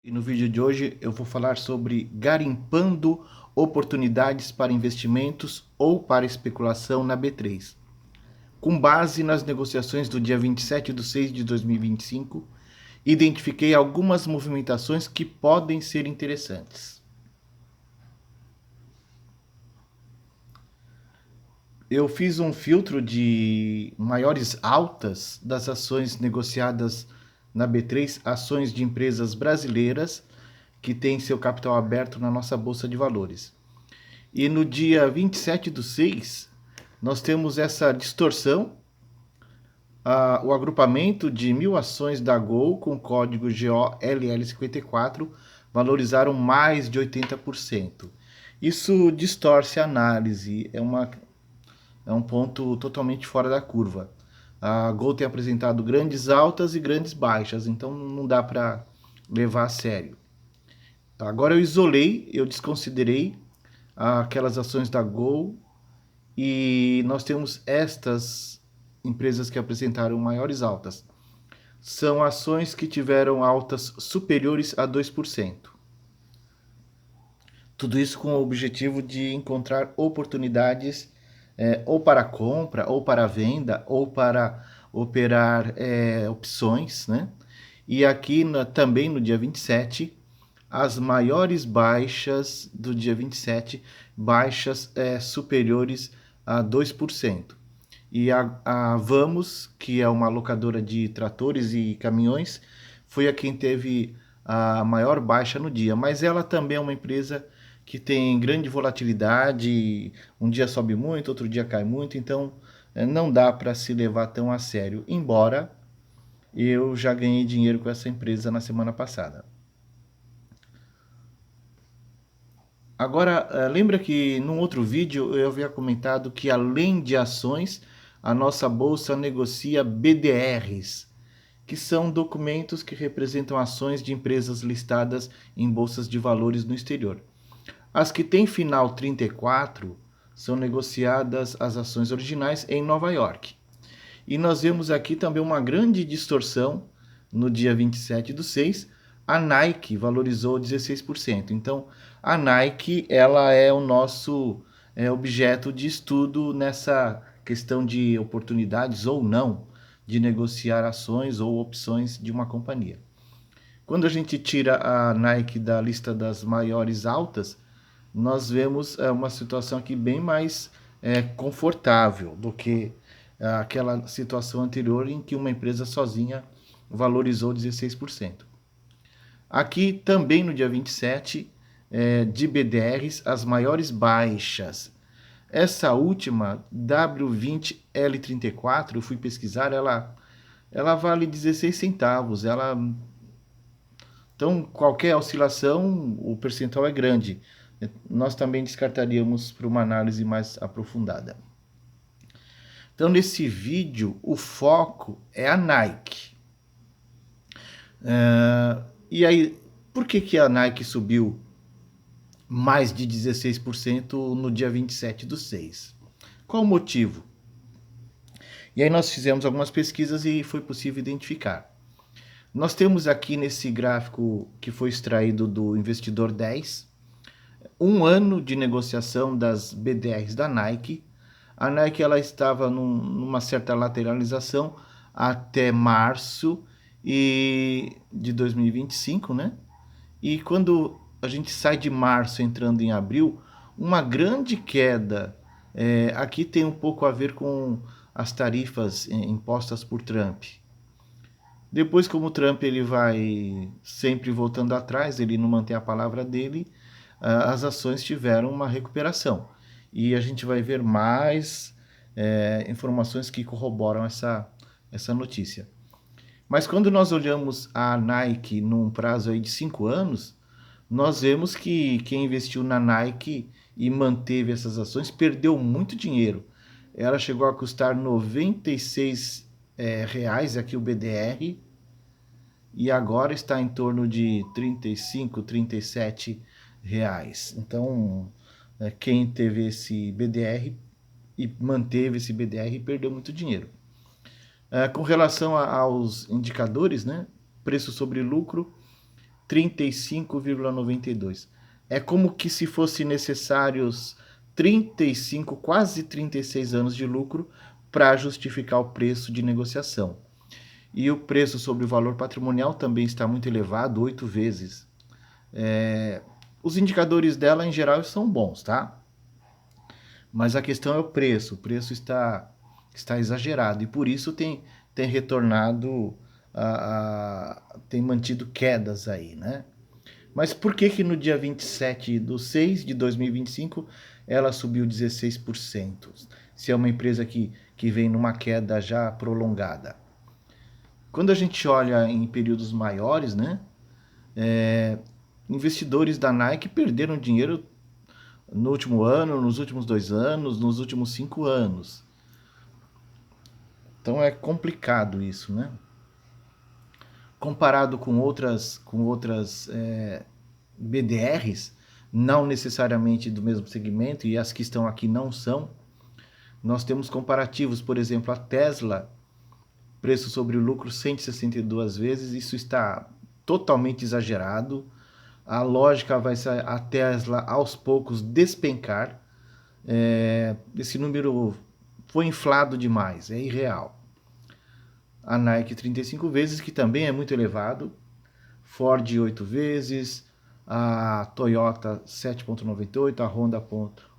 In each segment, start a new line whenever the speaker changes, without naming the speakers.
E no vídeo de hoje eu vou falar sobre garimpando oportunidades para investimentos ou para especulação na B3. Com base nas negociações do dia 27/6/2025, identifiquei algumas movimentações que podem ser interessantes. Eu fiz um filtro de maiores altas das ações negociadas na B3, ações de empresas brasileiras que têm seu capital aberto na nossa Bolsa de Valores. E no dia 27/6, nós temos essa distorção, o agrupamento de 1.000 ações da Gol com código GOLL54 valorizaram mais de 80%. Isso distorce a análise, é um ponto totalmente fora da curva. A Gol tem apresentado grandes altas e grandes baixas, então não dá para levar a sério. Agora eu desconsiderei aquelas ações da Gol e nós temos estas empresas que apresentaram maiores altas. São ações que tiveram altas superiores a 2%. Tudo isso com o objetivo de encontrar oportunidades ou para compra, ou para venda, ou para operar opções, né? E aqui também no dia 27, as maiores baixas do dia 27, baixas superiores a 2%. E a Vamos, que é uma locadora de tratores e caminhões, foi a quem teve a maior baixa no dia, mas ela também é uma empresa que tem grande volatilidade, um dia sobe muito, outro dia cai muito, então não dá para se levar tão a sério, embora eu já ganhei dinheiro com essa empresa na semana passada. Agora, lembra que num outro vídeo eu havia comentado que além de ações, a nossa bolsa negocia BDRs, que são documentos que representam ações de empresas listadas em bolsas de valores no exterior. As que têm final 34 são negociadas as ações originais em Nova York. E nós vemos aqui também uma grande distorção no dia 27/6. A Nike valorizou 16%. Então, a Nike ela é o nosso objeto de estudo nessa questão de oportunidades ou não de negociar ações ou opções de uma companhia. Quando a gente tira a Nike da lista das maiores altas, nós vemos uma situação aqui bem mais confortável do que aquela situação anterior em que uma empresa sozinha valorizou 16%. Aqui também no dia 27, de BDRs, as maiores baixas. Essa última, W20L34, eu fui pesquisar, ela vale 16 centavos. Então, qualquer oscilação, o percentual é grande. Nós também descartaríamos para uma análise mais aprofundada. Então, nesse vídeo, o foco é a Nike. E aí, por que a Nike subiu mais de 16% no dia 27/6? Qual o motivo? E aí nós fizemos algumas pesquisas e foi possível identificar. Nós temos aqui nesse gráfico que foi extraído do Investidor 10, um ano de negociação das BDRs da Nike. A Nike ela estava numa certa lateralização até março de 2025, né? E quando a gente sai de março entrando em abril, uma grande queda. Aqui tem um pouco a ver com as tarifas impostas por Trump. Depois, como o Trump ele vai sempre voltando atrás, ele não mantém a palavra dele, as ações tiveram uma recuperação. E a gente vai ver mais informações que corroboram essa notícia. Mas quando nós olhamos a Nike num prazo aí de 5 anos, nós vemos que quem investiu na Nike e manteve essas ações perdeu muito dinheiro. Ela chegou a custar R$ 96 reais aqui o BDR, e agora está em torno de 35, 37 reais. Então, quem teve esse BDR e manteve esse BDR perdeu muito dinheiro. Com relação aos indicadores, né? Preço sobre lucro 35,92. É como que se fosse necessários 35, quase 36 anos de lucro para justificar o preço de negociação. E o preço sobre o valor patrimonial também está muito elevado, 8 vezes. Os indicadores dela, em geral, são bons, tá? Mas a questão é o preço. O preço está exagerado e por isso tem retornado, tem mantido quedas aí, né? Mas por que no dia 27/6/2025 ela subiu 16%? Se é uma empresa que vem numa queda já prolongada. Quando a gente olha em períodos maiores, né? Investidores da Nike perderam dinheiro no último ano, nos últimos 2 anos, nos últimos 5 anos. Então é complicado isso, né? Comparado com outras BDRs, não necessariamente do mesmo segmento, e as que estão aqui não são, nós temos comparativos, por exemplo, a Tesla, preço sobre o lucro 162 vezes, isso está totalmente exagerado. A lógica vai ser a Tesla aos poucos despencar. Esse número foi inflado demais, é irreal. A Nike 35 vezes, que também é muito elevado. Ford 8 vezes, a Toyota 7,98, a Honda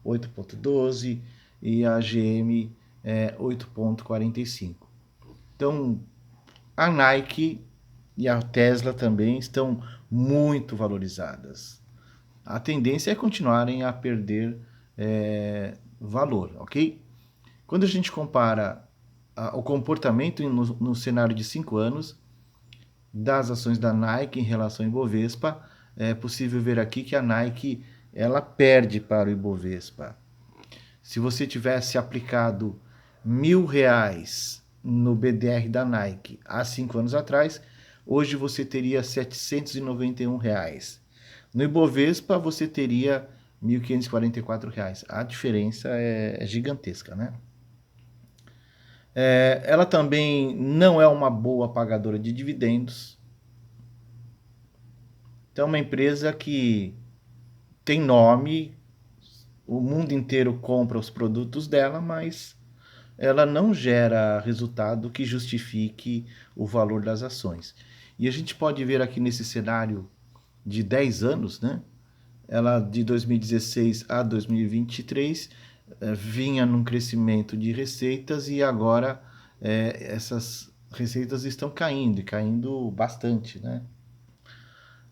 8,12 e a GM 8,45. Então, a Nike e a Tesla também estão muito valorizadas. A tendência é continuarem a perder valor, ok? Quando a gente compara o comportamento no cenário de 5 anos das ações da Nike em relação ao Ibovespa, é possível ver aqui que a Nike ela perde para o Ibovespa. Se você tivesse aplicado R$ 1.000 no BDR da Nike há 5 anos atrás, hoje você teria R$ 791. No Ibovespa você teria R$ 1.544. A diferença é gigantesca, né? Ela também não é uma boa pagadora de dividendos. Então é uma empresa que tem nome, o mundo inteiro compra os produtos dela, mas ela não gera resultado que justifique o valor das ações. E a gente pode ver aqui nesse cenário de 10 anos, né? Ela de 2016 a 2023 vinha num crescimento de receitas e agora essas receitas estão caindo e caindo bastante, né?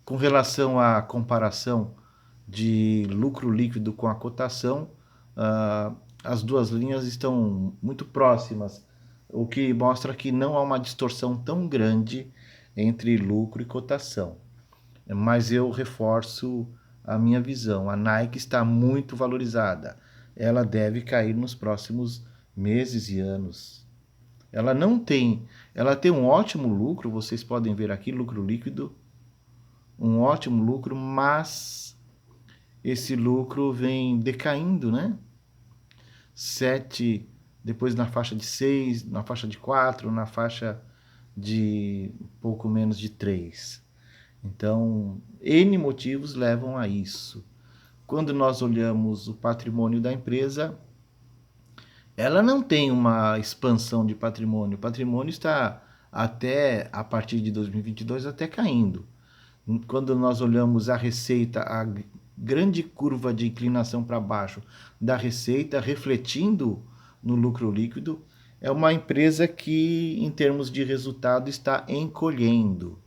Com relação à comparação de lucro líquido com a cotação, as duas linhas estão muito próximas, o que mostra que não há uma distorção tão grande entre lucro e cotação. Mas eu reforço a minha visão. A Nike está muito valorizada. Ela deve cair nos próximos meses e anos. Ela tem um ótimo lucro, vocês podem ver aqui, lucro líquido, um ótimo lucro, mas esse lucro vem decaindo, né? 7, depois na faixa de 6, na faixa de 4, na faixa de pouco menos de 3. Então, N motivos levam a isso. Quando nós olhamos o patrimônio da empresa, ela não tem uma expansão de patrimônio. O patrimônio está até, a partir de 2022, até caindo. Quando nós olhamos a receita, a grande curva de inclinação para baixo da receita, refletindo no lucro líquido, é uma empresa que, em termos de resultado, está encolhendo.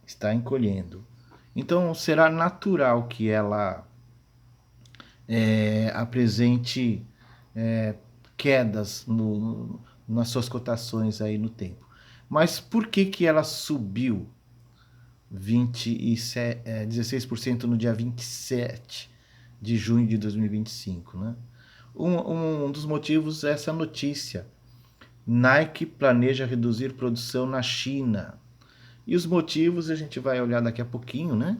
Está encolhendo. Então, será natural que ela apresente quedas nas suas cotações aí no tempo. Mas por que ela subiu 16% no dia 27 de junho de 2025, né? Um dos motivos é essa notícia. Nike planeja reduzir produção na China. E os motivos a gente vai olhar daqui a pouquinho, né?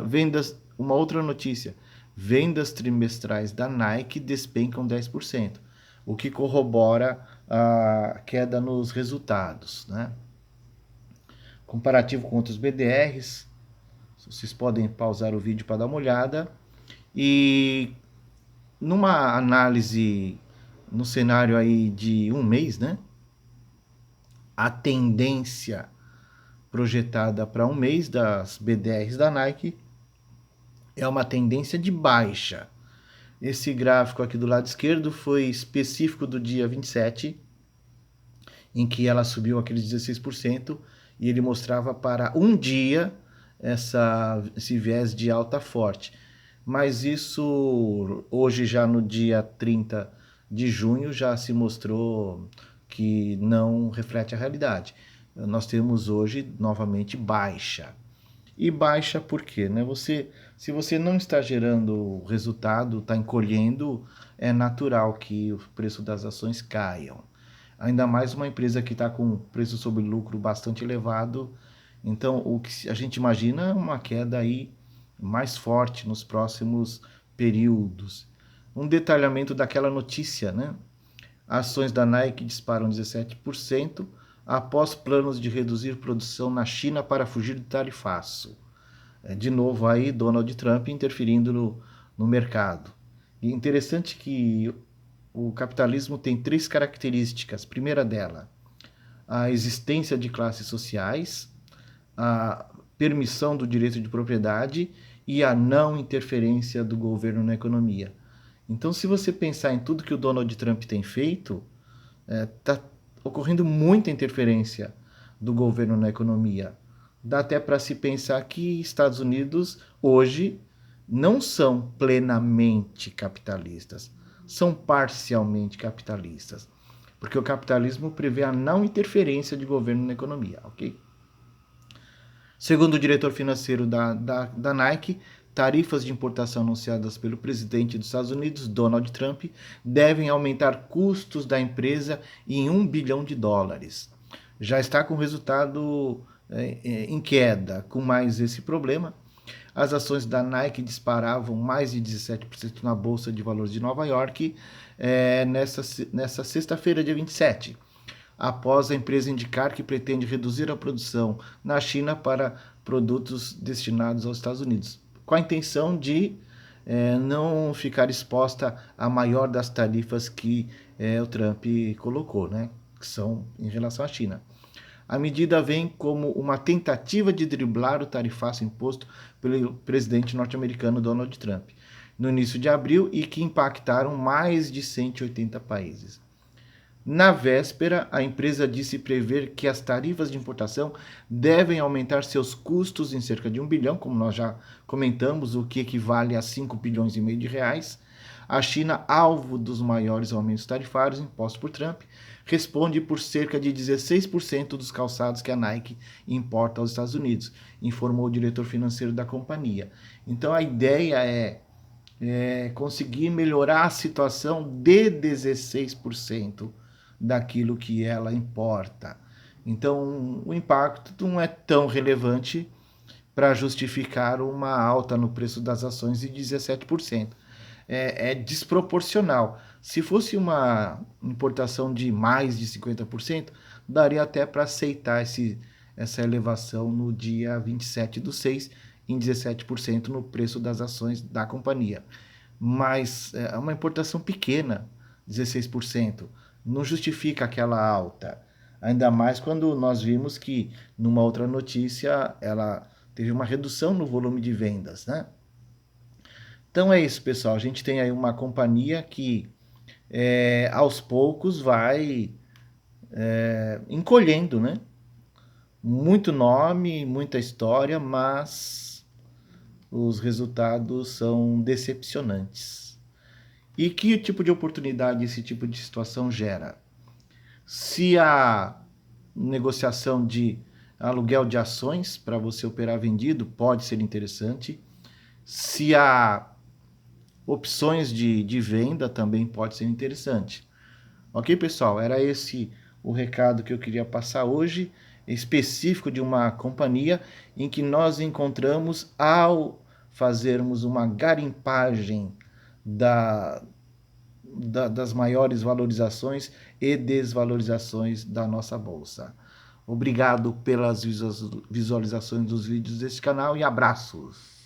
Vendas, uma outra notícia. Vendas trimestrais da Nike despencam 10%, o que corrobora a queda nos resultados, né? comparativo com outros BDRs. Vocês podem pausar o vídeo para dar uma olhada. E numa análise no cenário aí de um mês, né? A tendência projetada para um mês das BDRs da Nike é uma tendência de baixa. Esse gráfico aqui do lado esquerdo foi específico do dia 27, em que ela subiu aqueles 16%, e ele mostrava para um dia esse viés de alta forte. Mas isso, hoje já no dia 30 de junho, já se mostrou que não reflete a realidade. Nós temos hoje novamente baixa. E baixa por quê? Né? Se você não está gerando resultado, está encolhendo, é natural que o preço das ações caiam. Ainda mais uma empresa que está com preço sobre lucro bastante elevado. Então, o que a gente imagina é uma queda aí mais forte nos próximos períodos. Um detalhamento daquela notícia, né? Ações da Nike disparam 17% após planos de reduzir produção na China para fugir do tarifaço. De novo aí, Donald Trump interferindo no mercado. E interessante que o capitalismo tem 3 características. Primeira dela, a existência de classes sociais, a permissão do direito de propriedade e a não interferência do governo na economia. Então, se você pensar em tudo que o Donald Trump tem feito, está ocorrendo muita interferência do governo na economia. Dá até para se pensar que Estados Unidos hoje não são plenamente capitalistas, são parcialmente capitalistas, porque o capitalismo prevê a não interferência de governo na economia, ok? Segundo o diretor financeiro da Nike, tarifas de importação anunciadas pelo presidente dos Estados Unidos, Donald Trump, devem aumentar custos da empresa em $1 bilhão. Já está com resultado em queda. Com mais esse problema, as ações da Nike disparavam mais de 17% na Bolsa de Valores de Nova York nessa sexta-feira, dia 27. Após a empresa indicar que pretende reduzir a produção na China para produtos destinados aos Estados Unidos, com a intenção de não ficar exposta à maior das tarifas que o Trump colocou, né, que são em relação à China. A medida vem como uma tentativa de driblar o tarifaço imposto pelo presidente norte-americano Donald Trump no início de abril e que impactaram mais de 180 países. Na véspera, a empresa disse prever que as tarifas de importação devem aumentar seus custos em cerca de $1 bilhão, como nós já comentamos, o que equivale a 5,5 bilhões de reais. A China, alvo dos maiores aumentos tarifários impostos por Trump, responde por cerca de 16% dos calçados que a Nike importa aos Estados Unidos, informou o diretor financeiro da companhia. Então a ideia é conseguir melhorar a situação de 16% daquilo que ela importa. Então, o impacto não é tão relevante para justificar uma alta no preço das ações de 17%. É desproporcional. Se fosse uma importação de mais de 50%, daria até para aceitar essa elevação no dia 27/6, em 17% no preço das ações da companhia. Mas é uma importação pequena, 16%. Não justifica aquela alta. Ainda mais quando nós vimos que, numa outra notícia, ela teve uma redução no volume de vendas, né? Então é isso, pessoal. A gente tem aí uma companhia que, aos poucos, vai encolhendo, né? Muito nome, muita história, mas os resultados são decepcionantes. E que tipo de oportunidade esse tipo de situação gera? Se a negociação de aluguel de ações para você operar vendido pode ser interessante, se há opções de venda também pode ser interessante. Ok, pessoal? Era esse o recado que eu queria passar hoje, específico de uma companhia em que nós encontramos, ao fazermos uma garimpagem das maiores valorizações e desvalorizações da nossa bolsa. Obrigado pelas visualizações dos vídeos desse canal e abraços.